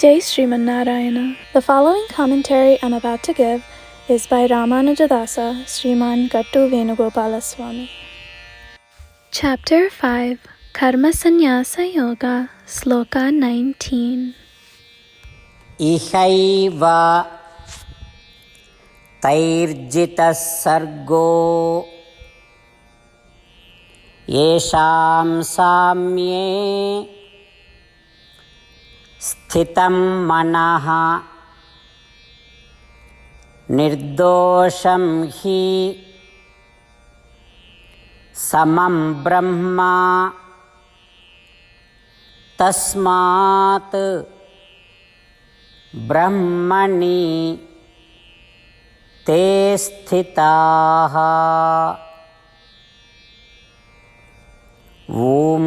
Jai Śrīmad. The following commentary I'm about to give is by Ramanujadasa, Śrīmad Gattu Venugopala Swami. Chapter 5, Karma Sannyasa Yoga, Sloka 19. Ihaiva tairjita sargo yesham samye sthitam manaha nirdosham hi samam brahma tasmat brahmani te sthitaha. Om.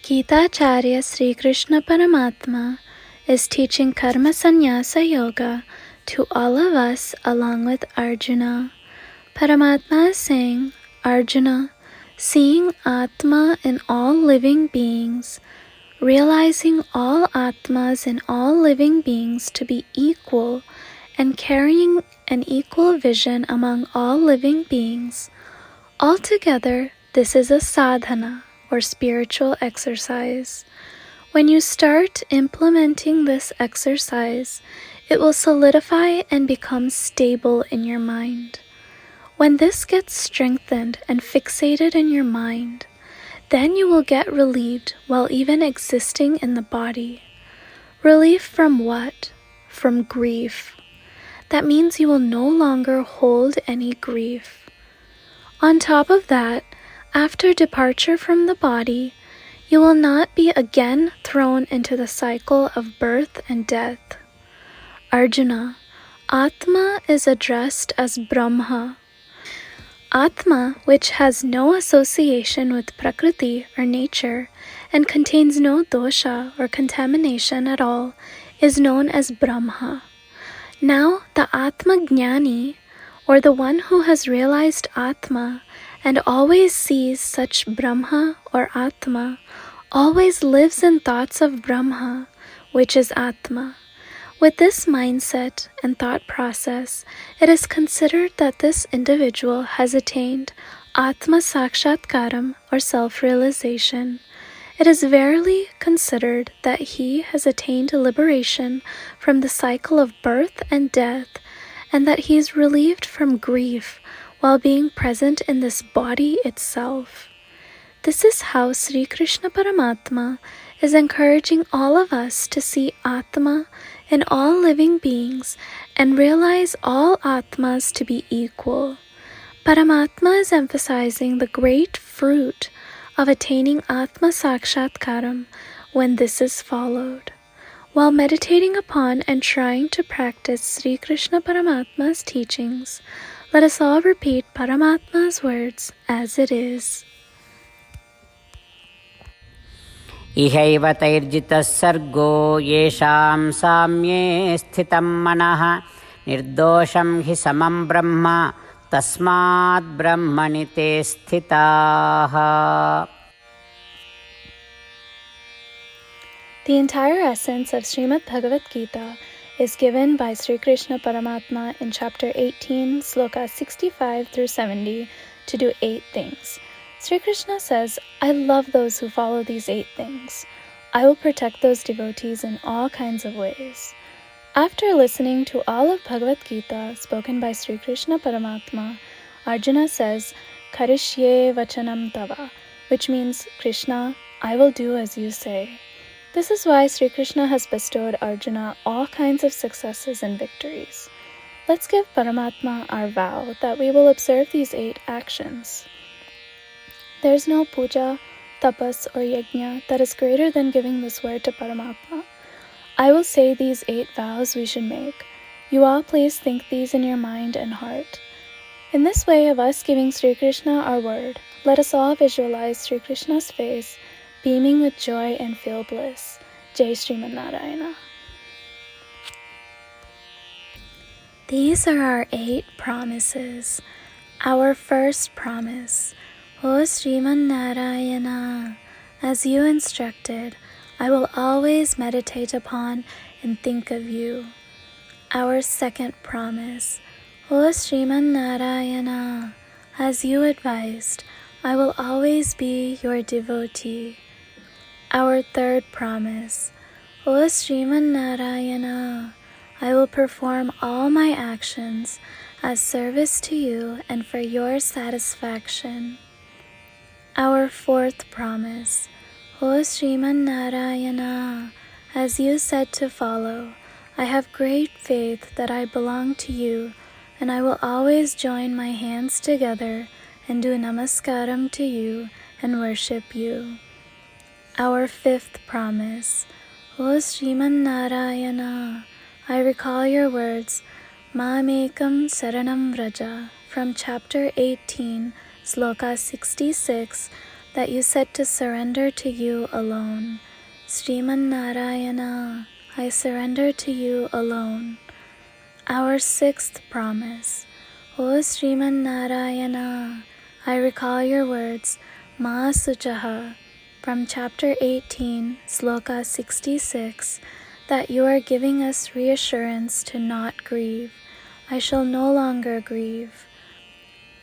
Gita Acharya Sri Krishna Paramatma is teaching Karma Sannyasa Yoga to all of us along with Arjuna. Paramatma is saying, Arjuna, seeing Atma in all living beings, realizing all Atmas in all living beings to be equal and carrying an equal vision among all living beings. Altogether, this is a sadhana or spiritual exercise. When you start implementing this exercise, it will solidify and become stable in your mind. When this gets strengthened and fixated in your mind, then you will get relieved while even existing in the body. Relief from what? From grief. That means you will no longer hold any grief. On top of that, after departure from the body, you will not be again thrown into the cycle of birth and death. Arjuna, Atma is addressed as Brahma. Atma, which has no association with Prakriti or nature and contains no dosha or contamination at all, is known as Brahma. Now, the Atma Jnani, or the one who has realized Atma and always sees such Brahma or Atma, always lives in thoughts of Brahma, which is Atma. With this mindset and thought process, it is considered that this individual has attained Atma Sakshatkaram or self-realization. It is verily considered that he has attained liberation from the cycle of birth and death, and that he is relieved from grief while being present in this body itself. This is how Sri Krishna Paramatma is encouraging all of us to see Atma in all living beings and realize all Atmas to be equal. Paramatma is emphasizing the great fruit of attaining Atma Sakshatkaram when this is followed. While meditating upon and trying to practice Sri Krishna Paramatma's teachings, let us all repeat Paramatma's words as it is. Ihaiva tairjita sargo yesham samye sthitam manaha nirdosham hi samam brahma tasmat brahmani te sthitaha. The entire essence of Śrīmad Bhagavad Gita is given by Sri Krishna Paramatma in chapter 18, sloka 65 through 70 to do 8 things. Sri Krishna says, I love those who follow these 8 things. I will protect those devotees in all kinds of ways. After listening to all of Bhagavad Gita spoken by Sri Krishna Paramatma, Arjuna says, Karishye vachanam tava, which means, Krishna, I will do as you say. This is why Sri Krishna has bestowed Arjuna all kinds of successes and victories. Let's give Paramatma our vow that we will observe these 8 actions. There is no puja, tapas, or yajna that is greater than giving this word to Paramatma. I will say these 8 vows we should make. You all please think these in your mind and heart. In this way of us giving Sri Krishna our word, let us all visualize Sri Krishna's face, beaming with joy and feel bliss. Jai Śrīmad. These are our 8 promises. Our first promise, O Śrīmad, As you instructed, I will always meditate upon and think of you. Our second promise. O Śrīmad Narayana, as you advised, I will always be your devotee. Our third promise. O Śrīmad Narayana, I will perform all my actions as service to you and for your satisfaction. Our fourth promise. O Śrīmad Narayana, as you said to follow, I have great faith that I belong to you, and I will always join my hands together and do namaskaram to you and worship you. Our fifth promise. O Śrīmad Narayana, I recall your words, Mamekam Saranam Vraja, from chapter 18, Sloka 66, that you said to surrender to you alone. Śrīmad Narayana, I surrender to you alone. Our sixth promise. O Śrīmad Narayana, I recall your words, Ma Suchaha, from chapter 18, Sloka 66, that you are giving us reassurance to not grieve. I shall no longer grieve.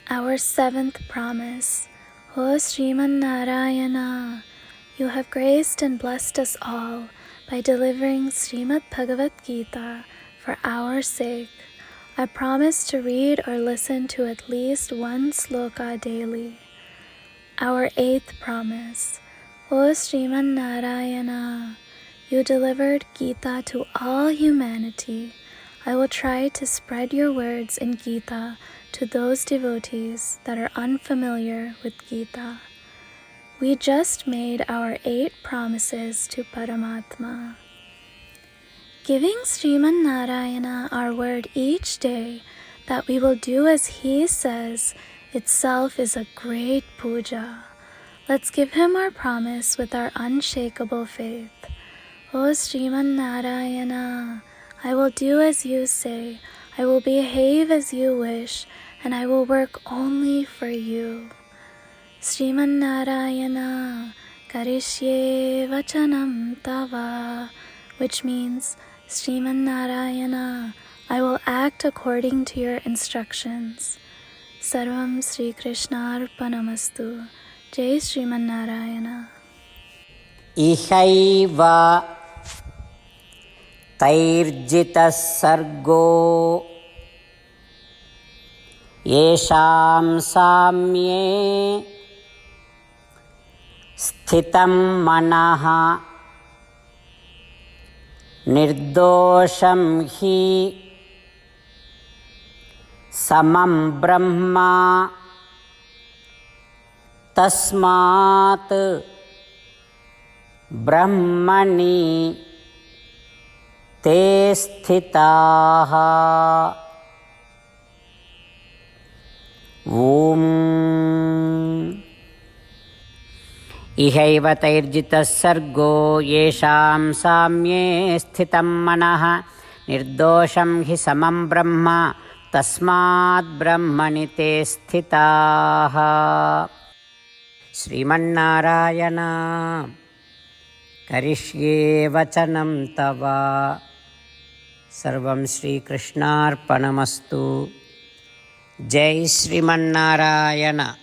Our seventh promise. O Śrīmad Narayana, you have graced and blessed us all by delivering Śrīmad Bhagavad Gita for our sake. I promise to read or listen to at least one sloka daily. Our eighth promise. O Śrīmad Narayana, you delivered Gita to all humanity. I will try to spread your words in Gita to those devotees that are unfamiliar with Gita. We just made our 8 promises to Paramatma. Giving Śrīmad Narayana our word each day that we will do as he says itself is a great puja. Let's give him our promise with our unshakable faith. O Śrīmad Narayana, I will do as you say, I will behave as you wish, and I will work only for you. Śrīmad Narayana, Karishye Vachanam Tava, which means, Śrīmad Narayana, I will act according to your instructions. Sarvam Sri Krishna Arpanamastu. Jai Śrīmad Narayana. Ihaiva tairjita sargo yesham samye sthitam manaha nirdosham hi samam brahma tasmat brahmani te sthitaha. Om ihaiva tairjita sargo yesham samye sthitam manaha nirdosham hi samam brahma tasmat brahmani te sthitaha. Śrīmannārāyana karishye vachanam tava. Sarvam Shri Krishnārpanamastu. Jai Śrīmannārāyana.